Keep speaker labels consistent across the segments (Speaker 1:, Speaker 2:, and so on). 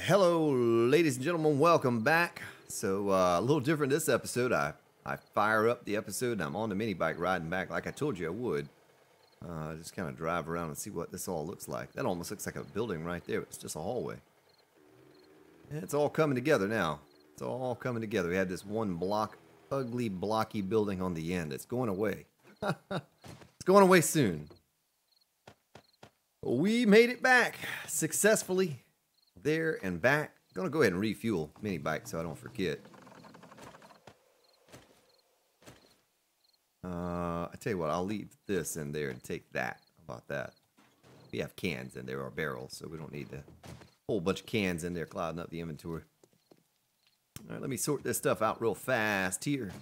Speaker 1: Hello, ladies and gentlemen. Welcome back. So a little different this episode. I fire up the episode and I'm on the mini bike riding back like I told you I would. Just kind of drive around and see what this all looks like. That almost looks like a building right there. It's just a hallway. And it's all coming together now. It's all coming together. We had this one ugly, blocky building on the end. It's going away. It's going away soon. We made it back successfully. There and back. Gonna go ahead and refuel mini bike so I don't forget. I tell you what, I'll leave this in there and take that. How about that? We have cans in there, or barrels, so we don't need a whole bunch of cans in there clouding up the inventory. All right, let me sort this stuff out real fast here.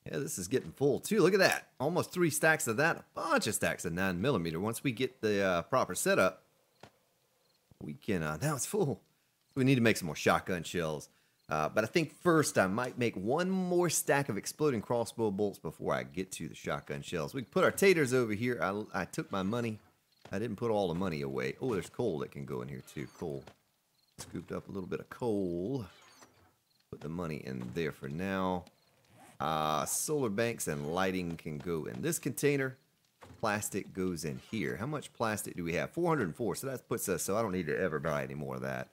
Speaker 1: Yeah, this is getting full too. Look at that. Almost 3 stacks of that. A bunch of stacks of 9mm. Once we get the proper setup, we can, now it's full. We need to make some more shotgun shells. But I think first I might make one more stack of exploding crossbow bolts before I get to the shotgun shells. We can put our taters over here. I took my money. I didn't put all the money away. Oh, there's coal that can go in here too. Coal. Scooped up a little bit of coal. Put the money in there for now. Solar banks and lighting can go in this container. Plastic goes in here. How much plastic do we have? 404. So that puts us, so I don't need to ever buy any more of that.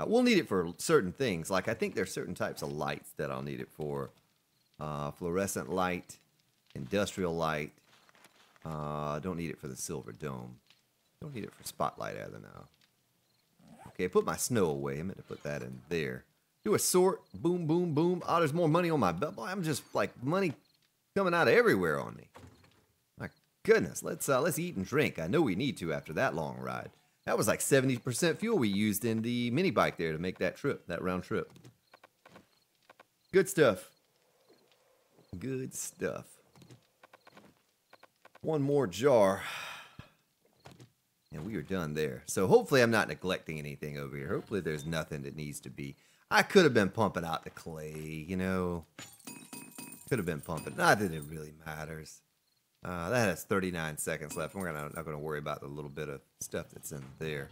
Speaker 1: We'll need it for certain things. Like I think there's certain types of lights that I'll need it for. Fluorescent light, industrial light. Don't need it for the silver dome. Don't need it for spotlight either now. Okay, put my snow away. I meant to put that in there. Do a sort. Boom, boom, boom. Oh, there's more money on my belt. Boy, I'm just like money coming out of everywhere on me. My goodness. Let's eat and drink. I know we need to after that long ride. That was like 70% fuel we used in the mini bike there to make that trip, that round trip. Good stuff. Good stuff. One more jar. And we are done there. So hopefully I'm not neglecting anything over here. Hopefully there's nothing that needs to be. I could have been pumping out the clay, you know. Could have been pumping. Not that it really matters. That has 39 seconds left. We're not going to worry about the little bit of stuff that's in there.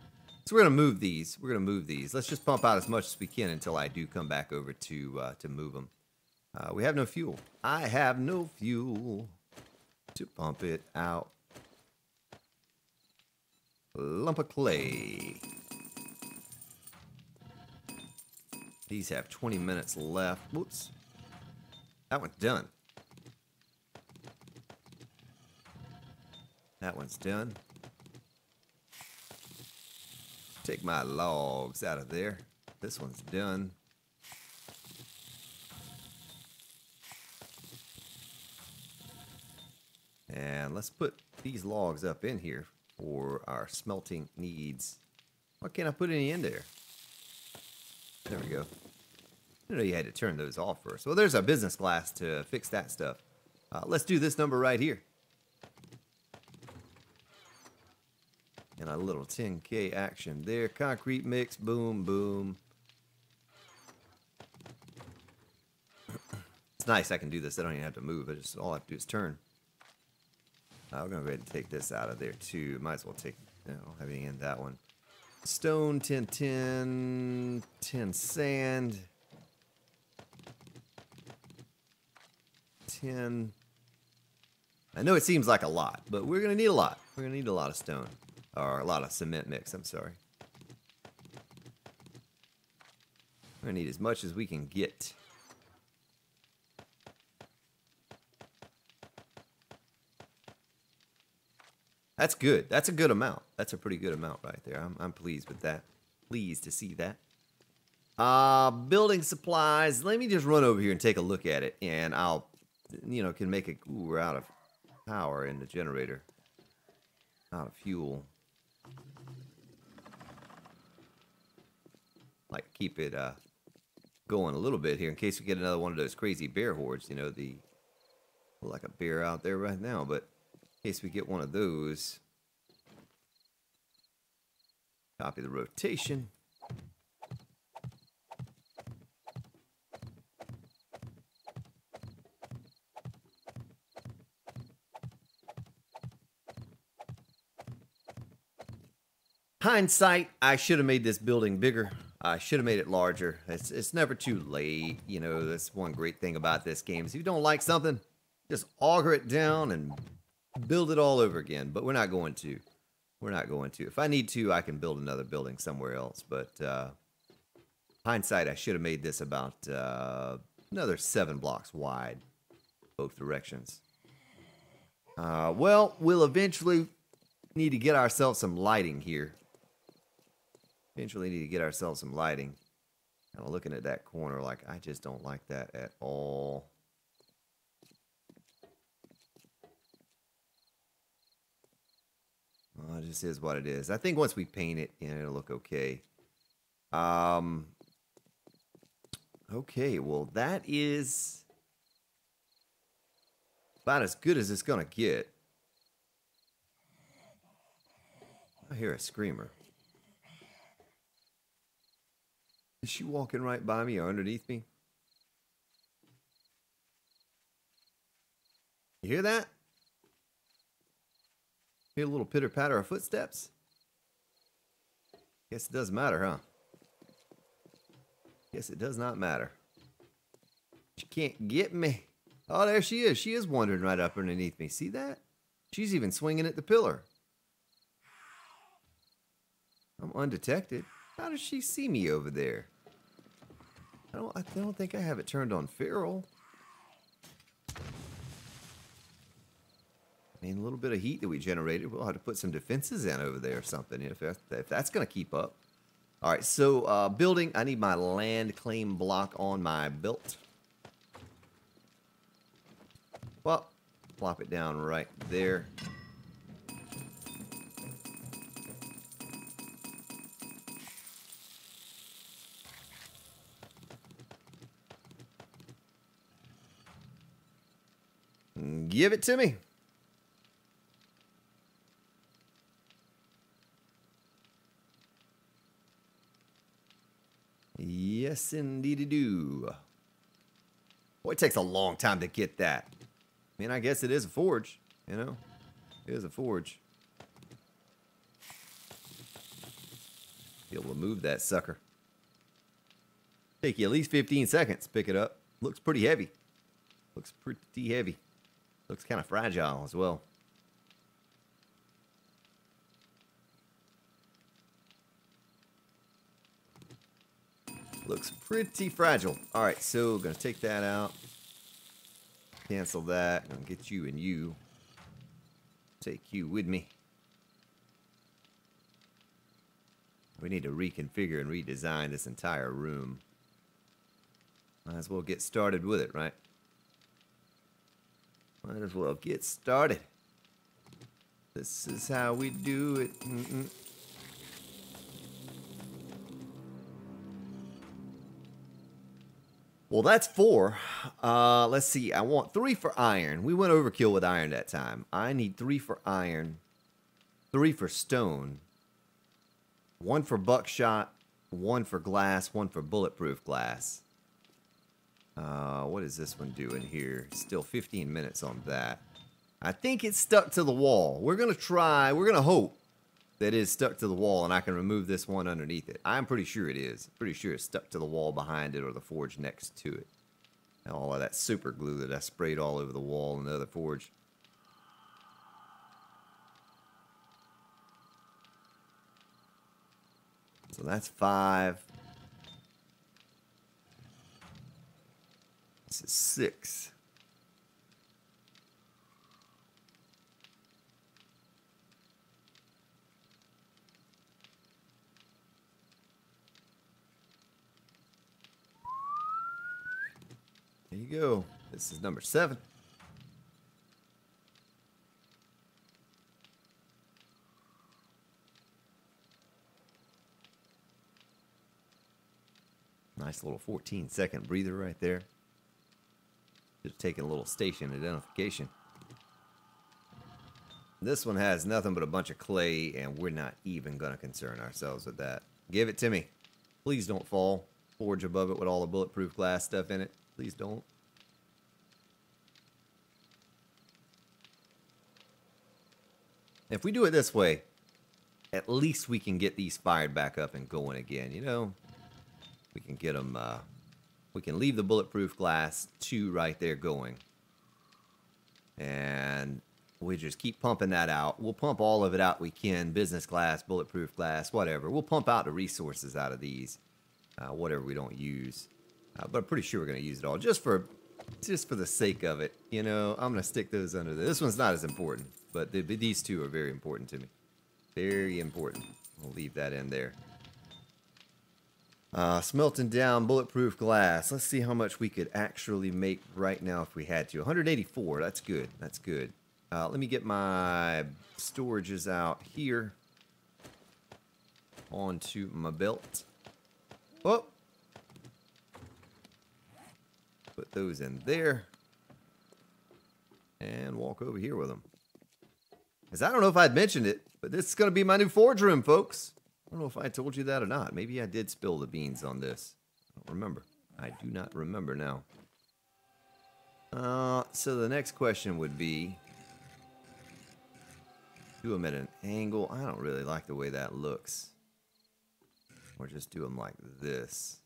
Speaker 1: So we're going to move these. We're going to move these. Let's just pump out as much as we can until I do come back over to move them. We have no fuel. I have no fuel to pump it out. Lump of clay. These have 20 minutes left. Whoops. That one's done. That one's done. Take my logs out of there. This one's done. And let's put these logs up in here for our smelting needs. Why can't I put any in there? There we go. I didn't know you had to turn those off first. Well, there's our business glass to fix that stuff. Let's do this number right here. And a little 10K action there. Concrete mix. Boom, boom. It's nice I can do this. I don't even have to move. All I have to do is turn. We're going to go ahead and take this out of there too. Might as well take, I don't have any in that one. Stone, 10, 10, 10 sand. 10. I know it seems like a lot, but we're going to need a lot. We're going to need a lot of stone. Or a lot of cement mix, I'm sorry. We're going to need as much as we can get. That's good. That's a good amount. That's a pretty good amount right there. I'm pleased with that. Pleased to see that. Building supplies. Let me just run over here and take a look at it. And I'll, can make it. Ooh, we're out of power in the generator. Out of fuel. Like keep it going a little bit here in case we get another one of those crazy bear hordes. You know, like a bear out there right now, but in case we get one of those. Copy the rotation. Hindsight, I should have made this building bigger. I should have made it larger. It's never too late. You know, that's one great thing about this game. Is if you don't like something, just auger it down and build it all over again. But we're not going to. We're not going to. If I need to, I can build another building somewhere else. But hindsight, I should have made this about another 7 blocks wide, both directions. Well, we'll eventually need to get ourselves some lighting here. Eventually need to get ourselves some lighting. Kind of looking at that corner like, I just don't like that at all. Well, it just is what it is. I think once we paint it, you know, it'll look okay. Okay, well, that is about as good as it's gonna get. I hear a screamer. Is she walking right by me or underneath me? You hear that? Hear a little pitter patter of footsteps? Guess it doesn't matter, huh? Guess it does not matter. She can't get me. Oh, there she is. She is wandering right up underneath me. See that? She's even swinging at the pillar. I'm undetected. How does she see me over there? I don't think I have it turned on feral. I mean, a little bit of heat that we generated. We'll have to put some defenses in over there or something if that's going to keep up. All right, so building. I need my land claim block on my belt. Well, plop it down right there. Give it to me. Yes, indeed it do. Boy, it takes a long time to get that. I mean, I guess it is a forge, you know? It is a forge. Be able to move that sucker. Take you at least 15 seconds to pick it up. Looks pretty heavy. Looks pretty heavy. Looks kind of fragile as well. Looks pretty fragile. All right, so we're going to take that out. Cancel that. I'm going to get you and you. Take you with me. We need to reconfigure and redesign this entire room. Might as well get started with it, right? Might as well get started. This is how we do it. Well, that's 4. Let's see. I want 3 for iron. We went overkill with iron that time. I need 3 for iron, 3 for stone, 1 for buckshot, 1 for glass, 1 for bulletproof glass. What is this one doing here? Still 15 minutes on that. I think it's stuck to the wall. We're going to try. We're going to hope that it is stuck to the wall and I can remove this one underneath it. I'm pretty sure it is. Pretty sure it's stuck to the wall behind it or the forge next to it. And all of that super glue that I sprayed all over the wall in the other forge. So that's 5. This is 6. There you go. This is number 7. Nice little 14-second breather right there. Just taking a little station identification. This one has nothing but a bunch of clay, and we're not even going to concern ourselves with that. Give it to me. Please don't fall. Forge above it with all the bulletproof glass stuff in it. Please don't. If we do it this way, at least we can get these fired back up and going again, you know? We can get them, we can leave the bulletproof glass 2 right there going. And we just keep pumping that out. We'll pump all of it out we can, business glass, bulletproof glass, whatever. We'll pump out the resources out of these, whatever we don't use. But I'm pretty sure we're going to use it all just for the sake of it. You know, I'm going to stick those under there. This one's not as important, but these 2 are very important to me. Very important. We'll leave that in there. Smelting down bulletproof glass. Let's see how much we could actually make right now if we had to. 184. That's good. That's good. Let me get my storages out here onto my belt. Oh! Put those in there. And walk over here with them. Because I don't know if I'd mentioned it, but this is going to be my new forge room, folks. I don't know if I told you that or not. Maybe I did spill the beans on this. I don't remember. I do not remember now. So the next question would be, do them at an angle. I don't really like the way that looks. Or just do them like this.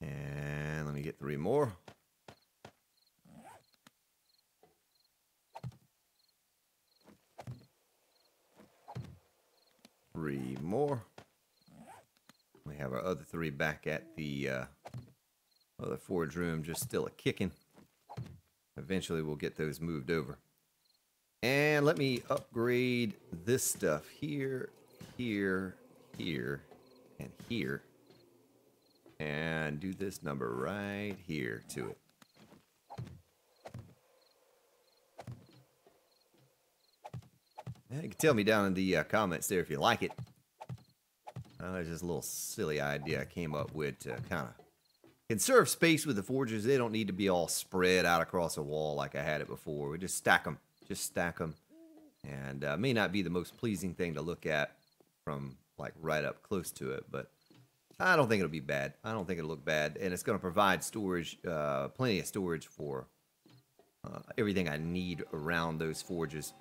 Speaker 1: And let me get 3 more. Three more. We have our other 3 back at the other forge room, just still a kicking. Eventually we'll get those moved over. And let me upgrade this stuff here, here, here, and here. And do this number right here to it. You can tell me down in the comments there if you like it. There's just a little silly idea I came up with to kind of conserve space with the forges. They don't need to be all spread out across a wall like I had it before. We just stack them. Just stack them. And may not be the most pleasing thing to look at from like right up close to it, but I don't think it'll be bad. I don't think it'll look bad. And it's going to provide storage, plenty of storage for everything I need around those forges.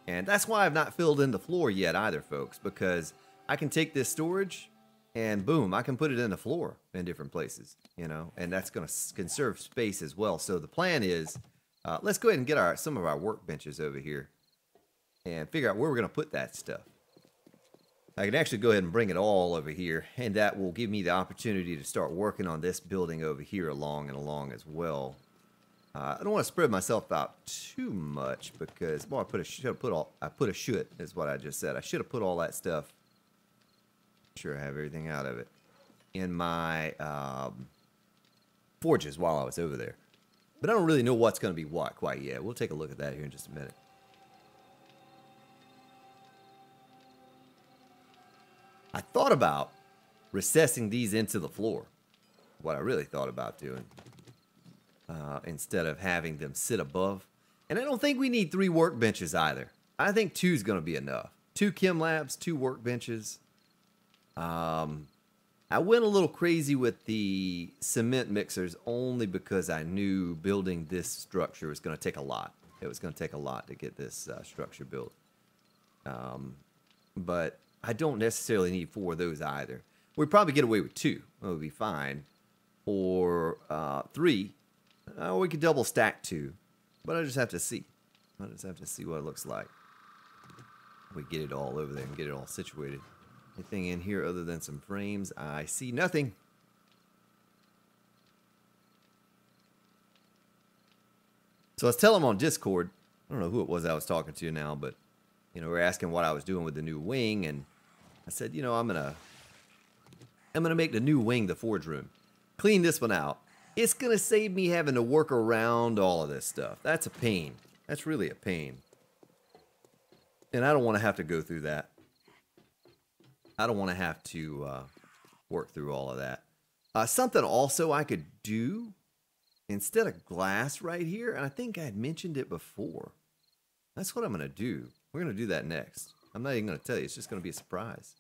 Speaker 1: And that's why I've not filled in the floor yet either, folks, because I can take this storage and boom, I can put it in the floor in different places, you know, and that's going to conserve space as well. So the plan is, let's go ahead and get some of our workbenches over here and figure out where we're going to put that stuff. I can actually go ahead and bring it all over here, and that will give me the opportunity to start working on this building over here along and along as well. I don't want to spread myself out too much because, well, I put a should is what I just said. I should have put all that stuff. Sure, I have everything out of it in my forges while I was over there. But I don't really know what's going to be what quite yet. We'll take a look at that here in just a minute. I thought about recessing these into the floor. What I really thought about doing. Instead of having them sit above. And I don't think we need 3 workbenches either. I think 2 is going to be enough. 2 chem labs, 2 workbenches. I went a little crazy with the cement mixers only because I knew building this structure was going to take a lot. It was going to take a lot to get this structure built. But I don't necessarily need 4 of those either. We'd probably get away with 2. That would be fine. Or 3. We could double stack 2. But I just have to see. I just have to see what it looks like. We get it all over there and get it all situated. Anything in here other than some frames? I see nothing. So I was telling them on Discord, I don't know who it was I was talking to now, but you know, we're asking what I was doing with the new wing, and I said, you know, I'm gonna make the new wing the forge room. Clean this one out. It's gonna save me having to work around all of this stuff. That's a pain. That's really a pain. And I don't want to have to go through that. I don't want to have to work through all of that. Something also I could do instead of glass right here, and I think I had mentioned it before. That's what I'm going to do. We're going to do that next. I'm not even going to tell you. It's just going to be a surprise.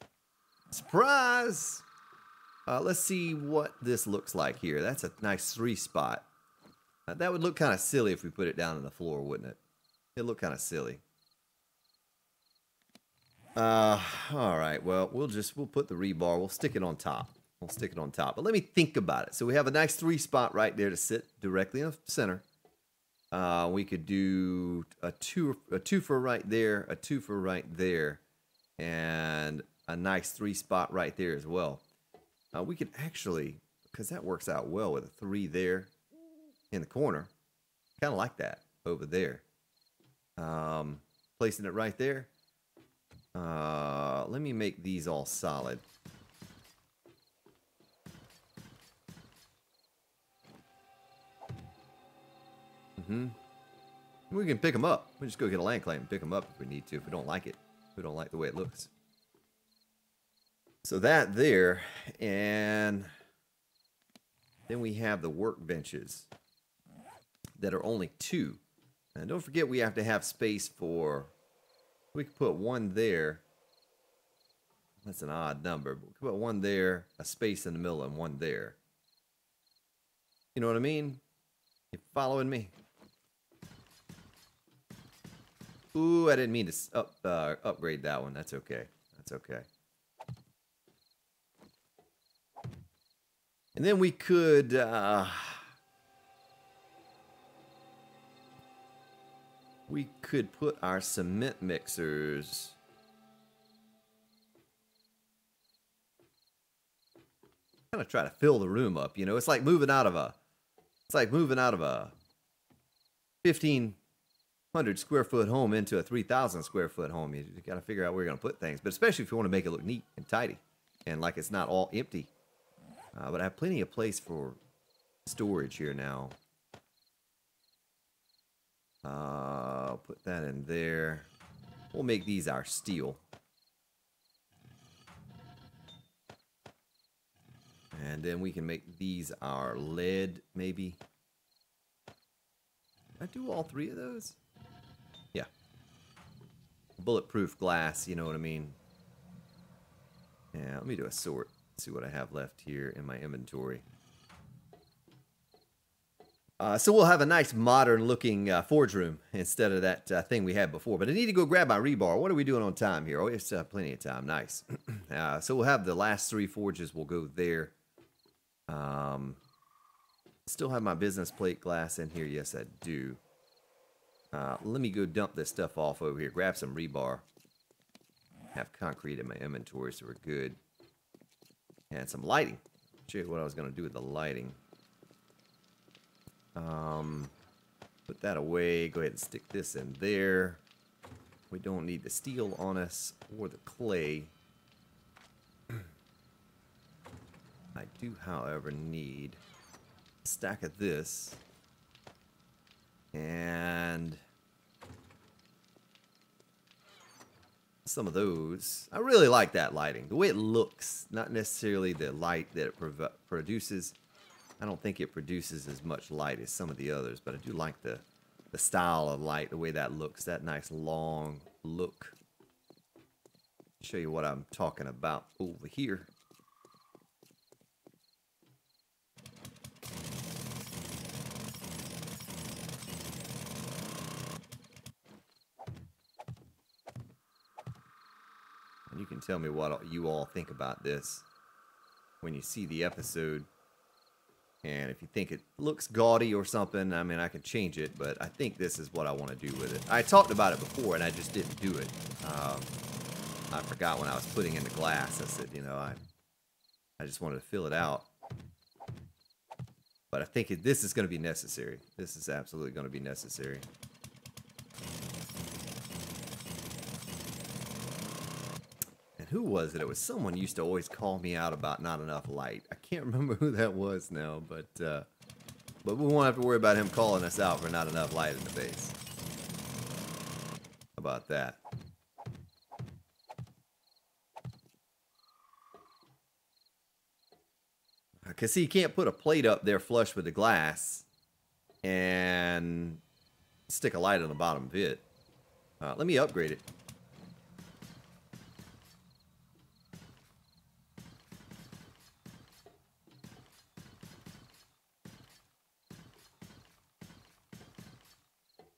Speaker 1: Surprise! Let's see what this looks like here. That's a nice 3 spot. That would look kind of silly if we put it down on the floor, wouldn't it? It'd look kind of silly. All right. Well, we'll put the rebar. We'll stick it on top. We'll stick it on top. But let me think about it. So we have a nice 3 spot right there to sit directly in the center. We could do a twofer right there, a twofer right there, and a nice 3 spot right there as well. We could actually, because that works out well with a 3 there in the corner. Kind of like that over there. Placing it right there. Let me make these all solid. We can pick them up. We just go get a land claim and pick them up if we need to, if we don't like it. If we don't like the way it looks. So that there, and then we have the workbenches that are only 2. And don't forget we have to have space for, we could put 1 there. That's an odd number, but we could put 1 there, a space in the middle, and 1 there. You know what I mean? You following me? Ooh, I didn't mean to upgrade that one. That's okay. That's okay. And then we could put our cement mixers kind of try to fill the room up. You know, it's like moving out of a 1,500 square foot home into a 3,000 square foot home. You got to figure out where you're going to put things, but especially if you want to make it look neat and tidy and like it's not all empty. But I have plenty of place for storage here now. Put that in there. We'll make these our steel. And then we can make these our lead, maybe. Did I do all 3 of those? Yeah. Bulletproof glass, you know what I mean? Yeah, let me do a sort. See what I have left here in my inventory. So we'll have a nice modern looking forge room instead of that thing we had before. But I need to go grab my rebar. What are we doing on time here? Oh, it's plenty of time. Nice. So we'll have the last 3 forges. We'll go there. Still have my business plate glass in here. Yes, I do. Let me go dump this stuff off over here. Grab some rebar. Have concrete in my inventory, so we're good. And some lighting. I'll show you what I was going to do with the lighting. Put that away. Go ahead and stick this in there. We don't need the steel on us or the clay. I do, however, need a stack of this. And some of those. I really like that lighting. The way it looks, not necessarily the light that it produces. I don't think it produces as much light as some of the others, but I do like the style of light, the way that looks, that nice long look. Show you what I'm talking about over here. And you can tell me what you all think about this when you see the episode. And if you think it looks gaudy or something, I mean, I can change it, but I think this is what I want to do with it. I talked about it before, and I just didn't do it. I forgot when I was putting in the glass. I said, you know, I just wanted to fill it out. But I think this is going to be necessary. This is absolutely going to be necessary. Who was it? It was someone used to always call me out about not enough light. I can't remember who that was now, but we won't have to worry about him calling us out for not enough light in the base. How about that? Because see, you can't put a plate up there flush with the glass and stick a light on the bottom of it. Let me upgrade it.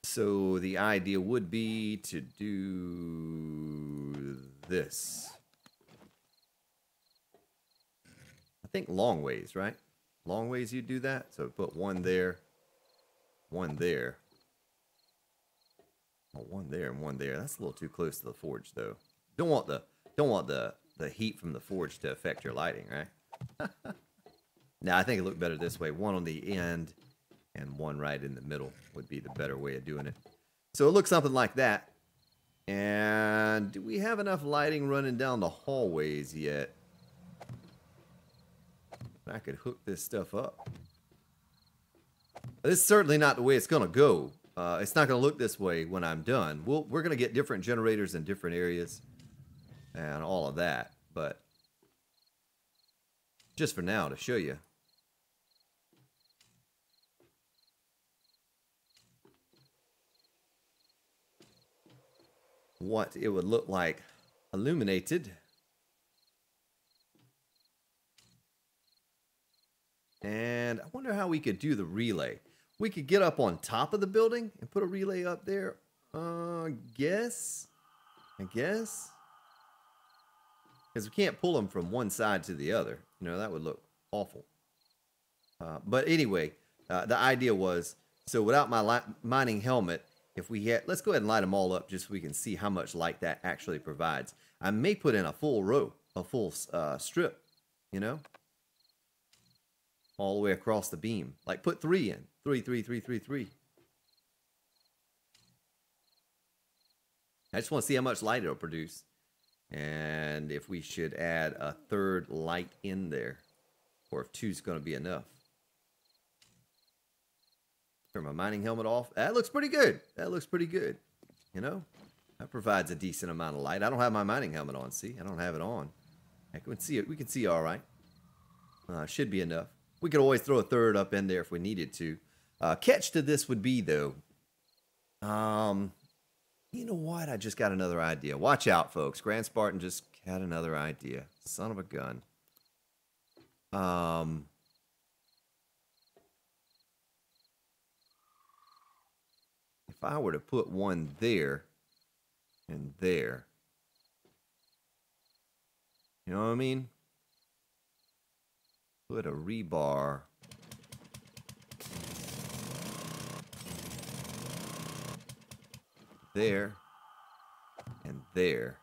Speaker 1: So the idea would be to do this. I think long ways, right? Long ways you do that. So put one there, one there. Oh, one there and one there. That's a little too close to the forge, though. Don't want the heat from the forge to affect your lighting, right? Now I think it looked better this way. One on the end and one right in the middle would be the better way of doing it. So it looks something like that. And do we have enough lighting running down the hallways yet? I could hook this stuff up. This is certainly not the way it's going to go. It's not going to look this way when I'm done. We're going to get different generators in different areas and all of that. But just for now, to show you. What it would look like illuminated. And I wonder how we could do the relay. We could get up on top of the building and put a relay up there. I guess. Because we can't pull them from one side to the other. You know, that would look awful. But anyway, the idea was, so without my mining helmet, if we had, let's go ahead and light them all up just so we can see how much light that actually provides. I may put in a full row, a full strip, you know, all the way across the beam. Like put 3 in, 3, 3, 3, 3, 3. I just want to see how much light it'll produce. And if we should add a third light in there, or if 2's going to be enough. Turn my mining helmet off. That looks pretty good. That looks pretty good. You know, that provides a decent amount of light. I don't have my mining helmet on. See, I don't have it on. I can see it. We can see all right. Should be enough. We could always throw a third up in there if we needed to. Catch to this would be though. You know what? I just got another idea. Watch out, folks. Grand Spartan just had another idea. Son of a gun. If I were to put one there and there, you know what I mean? Put a rebar there and there,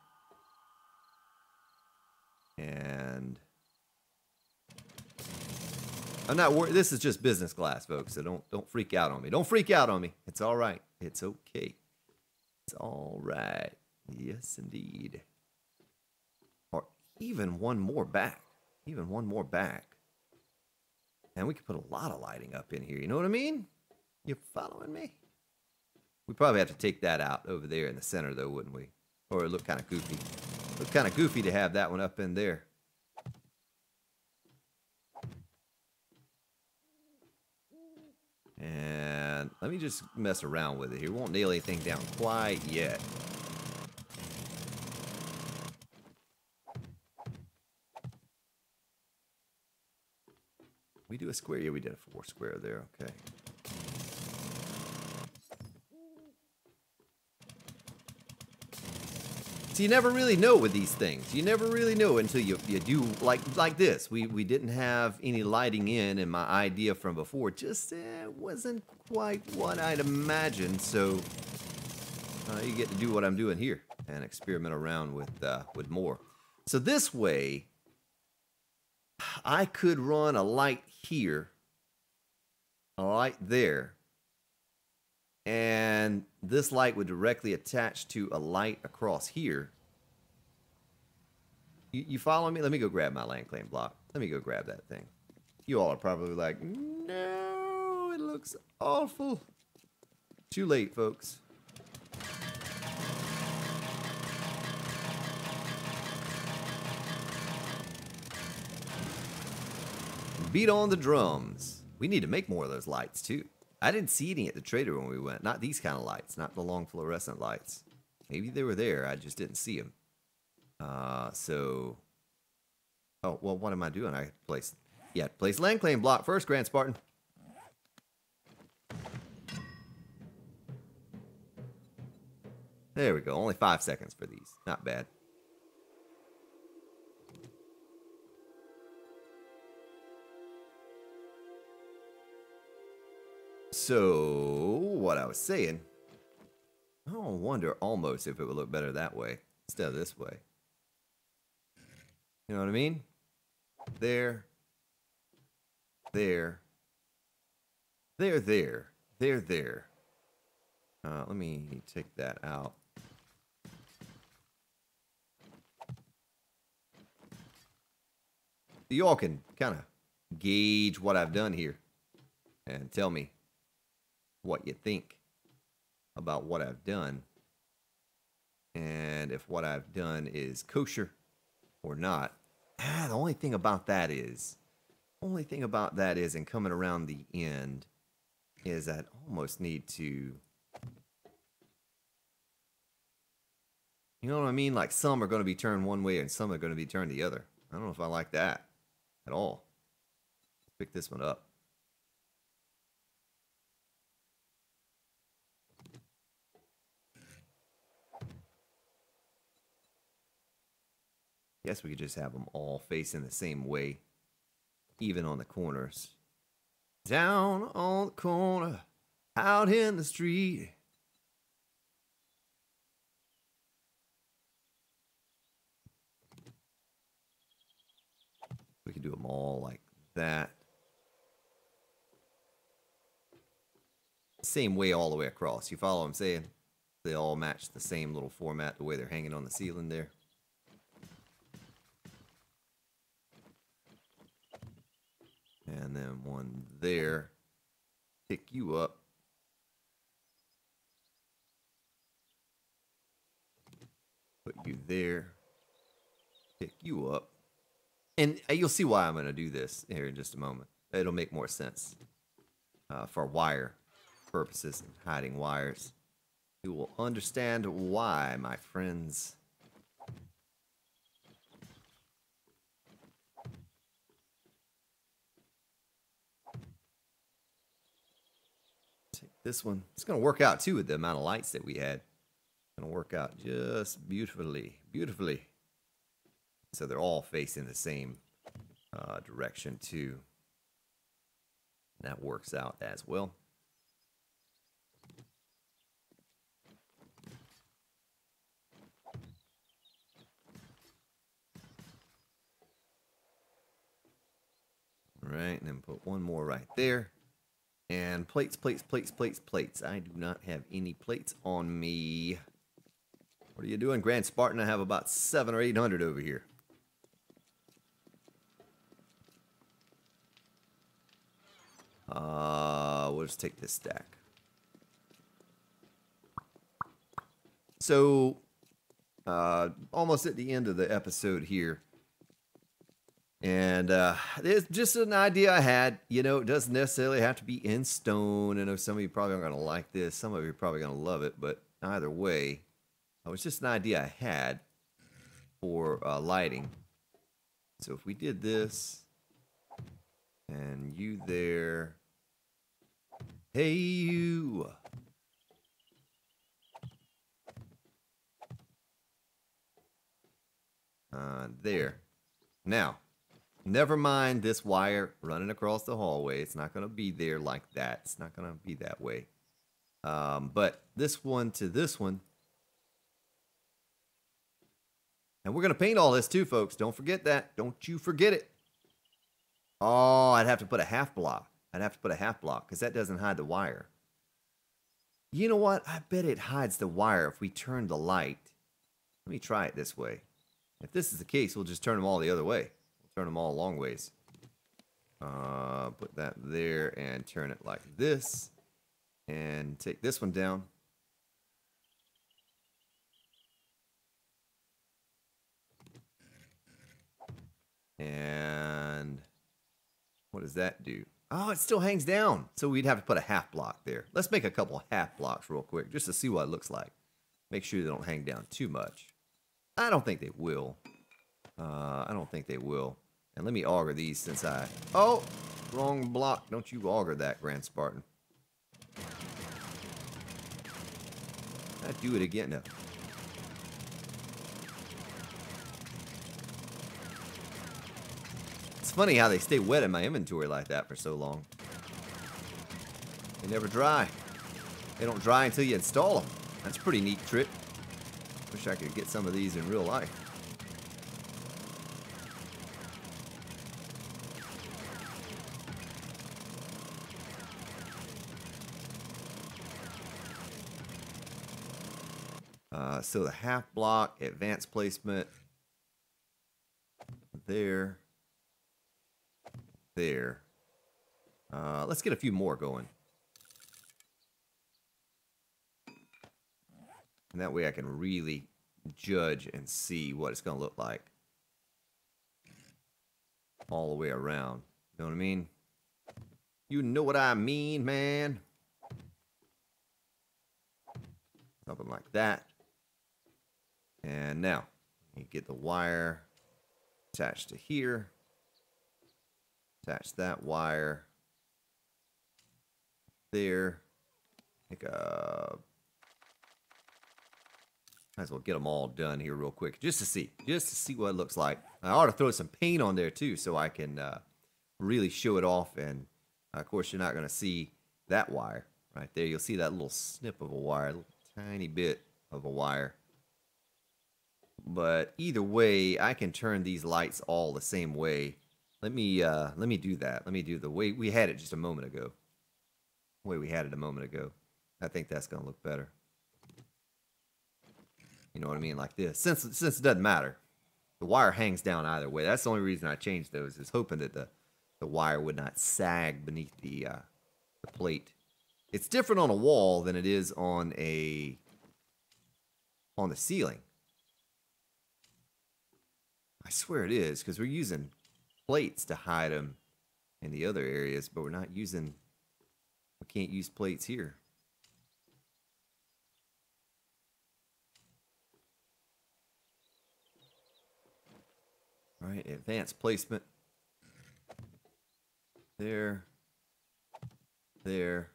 Speaker 1: and I'm not worried. This is just business class, folks, so don't freak out on me. Don't freak out on me. It's all right. It's okay. It's all right. Yes, indeed. Or even one more back. Even one more back. And we could put a lot of lighting up in here. You know what I mean? You following me? We probably have to take that out over there in the center, though, wouldn't we? Or it looked kind of goofy. It looked kind of goofy to have that one up in there. And let me just mess around with it here. We won't nail anything down quite yet. We do a square? Yeah, we did a 4 square there. Okay. So you never really know with these things. You never really know until you do like this. We didn't have any lighting in, and my idea from before just wasn't quite what I'd imagined. So you get to do what I'm doing here and experiment around with more. So this way, I could run a light here, a light there, and this light would directly attach to a light across here. You follow me? Let me go grab my land claim block. Let me go grab that thing. You all are probably like, no, it looks awful. Too late, folks. Beat on the drums. We need to make more of those lights, too. I didn't see any at the trader when we went. Not these kind of lights. Not the long fluorescent lights. Maybe they were there. I just didn't see them. So... Oh, well, what am I doing? I place land claim block first, Grand Spartan. There we go. Only 5 seconds for these. Not bad. So, what I was saying, I don't wonder almost if it would look better that way instead of this way. You know what I mean? There. There. There, there. There, there. Let me take that out. You all can kind of gauge what I've done here and tell me what you think about what I've done and if what I've done is kosher or not. The only thing about that is, and coming around the end, is I almost need to, you know what I mean? Like some are going to be turned one way and some are going to be turned the other. I don't know if I like that at all. Let's pick this one up. Guess we could just have them all facing the same way, even on the corners. Down on the corner, out in the street. We could do them all like that. Same way all the way across. You follow what I'm saying? They all match the same little format, the way they're hanging on the ceiling there. And then one there. Pick you up. Put you there. Pick you up. And you'll see why I'm going to do this here in just a moment. It'll make more sense for wire purposes and hiding wires. You will understand why, my friends. Take this one. It's going to work out too with the amount of lights that we had. It's going to work out just beautifully, beautifully. So they're all facing the same direction too. That works out as well. All right, and then put one more right there. And plates, plates, plates, plates, plates. I do not have any plates on me. What are you doing, Grand Spartan? I have about 700 or 800 over here. We'll just take this stack. So, almost at the end of the episode here. And it's just an idea I had. You know, it doesn't necessarily have to be in stone. I know some of you probably aren't going to like this. Some of you are probably going to love it. But either way, it was just an idea I had for lighting. So if we did this, and you there, hey you. There. Now, never mind this wire running across the hallway. It's not going to be there like that. It's not going to be that way. But this one to this one. And we're going to paint all this too, folks. Don't forget that. Don't you forget it. Oh, I'd have to put a half block. I'd have to put a half block because that doesn't hide the wire. You know what? I bet it hides the wire if we turn the light. Let me try it this way. If this is the case, we'll just turn them all the other way. We'll turn them all long ways. Put that there and turn it like this. And take this one down. And what does that do? Oh, it still hangs down. So we'd have to put a half block there. Let's make a couple half blocks real quick just to see what it looks like. Make sure they don't hang down too much. I don't think they will. I don't think they will. And let me auger these since I... Oh, wrong block. Don't you auger that, Grand Spartan. I do it again. No. funny how they stay wet in my inventory like that for so long. They never dry. They don't dry until you install them. That's a pretty neat trick. Wish I could get some of these in real life. So the half block, advanced placement, there, there. Let's get a few more going. And that way I can really judge and see what it's going to look like all the way around. You know what I mean? You know what I mean, man. Something like that. And now, you get the wire attached to here. Attach that wire there. Might as well get them all done here real quick, just to see what it looks like. I ought to throw some paint on there too, so I can really show it off. And of course, you're not going to see that wire right there. You'll see that little snip of a wire, a little tiny bit of a wire. But either way, I can turn these lights all the same way. Let me do that. Let me do the way we had it just a moment ago. The way we had it a moment ago. I think that's going to look better. You know what I mean? Like this. Since it doesn't matter. The wire hangs down either way. That's the only reason I changed those, is hoping that the wire would not sag beneath the plate. It's different on a wall than it is on the ceiling. I swear it is, because we're using plates to hide them in the other areas, but we can't use plates here. All right, advanced placement. There. There.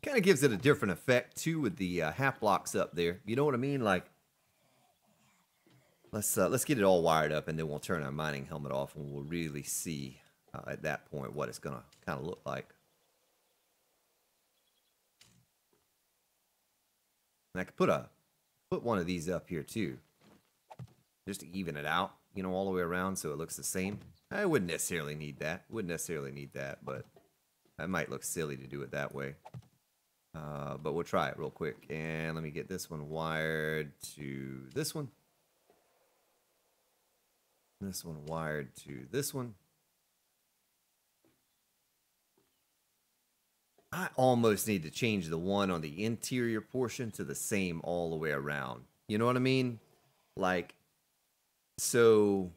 Speaker 1: Kind of gives it a different effect too with the half blocks up there. You know what I mean? Like, let's get it all wired up, and then we'll turn our mining helmet off, and we'll really see at that point what it's gonna kind of look like. And I could put one of these up here too, just to even it out, you know, all the way around, so it looks the same. I wouldn't necessarily need that. But that might look silly to do it that way. But we'll try it real quick. And let me get this one wired to this one. This one wired to this one. I almost need to change the one on the interior portion to the same all the way around. You know what I mean? Like, so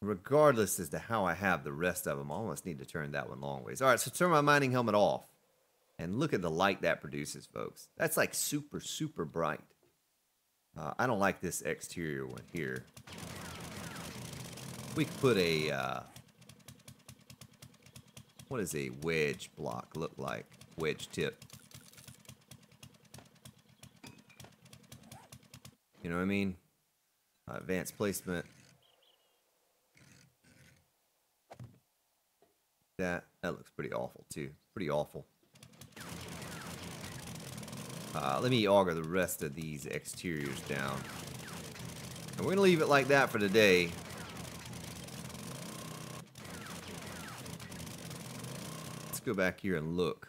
Speaker 1: regardless as to how I have the rest of them, I almost need to turn that one long ways. All right, so turn my mining helmet off. And look at the light that produces, folks. That's like super, super bright. I don't like this exterior one here. We could put a... what does a wedge block look like? Wedge tip. You know what I mean? Advanced placement. That looks pretty awful too. Pretty awful. Let me auger the rest of these exteriors down. And we're going to leave it like that for today. Let's go back here and look.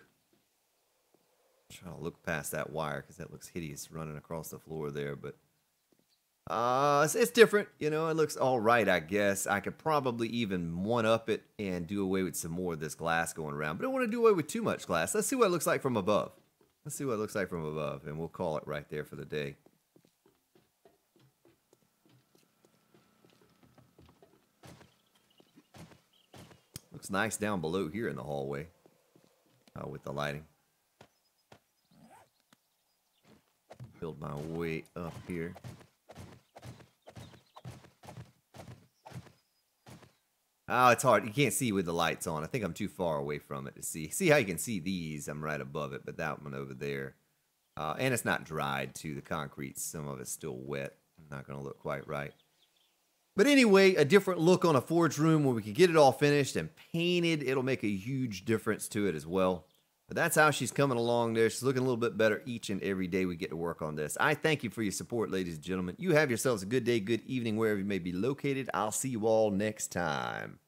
Speaker 1: Try to look past that wire because that looks hideous running across the floor there. But it's different. You know, it looks all right, I guess. I could probably even one-up it and do away with some more of this glass going around. But I don't want to do away with too much glass. Let's see what it looks like from above. Let's see what it looks like from above, and we'll call it right there for the day. Looks nice down below here in the hallway with the lighting. Build my way up here. Oh, it's hard. You can't see with the lights on. I think I'm too far away from it to see. See how you can see these? I'm right above it, but that one over there, And it's not dried too. The concrete, some of it's still wet. Not going to look quite right. But anyway, a different look on a forge room where we can get it all finished and painted. It'll make a huge difference to it as well. But that's how she's coming along there. She's looking a little bit better each and every day we get to work on this. I thank you for your support, ladies and gentlemen. You have yourselves a good day, good evening, wherever you may be located. I'll see you all next time.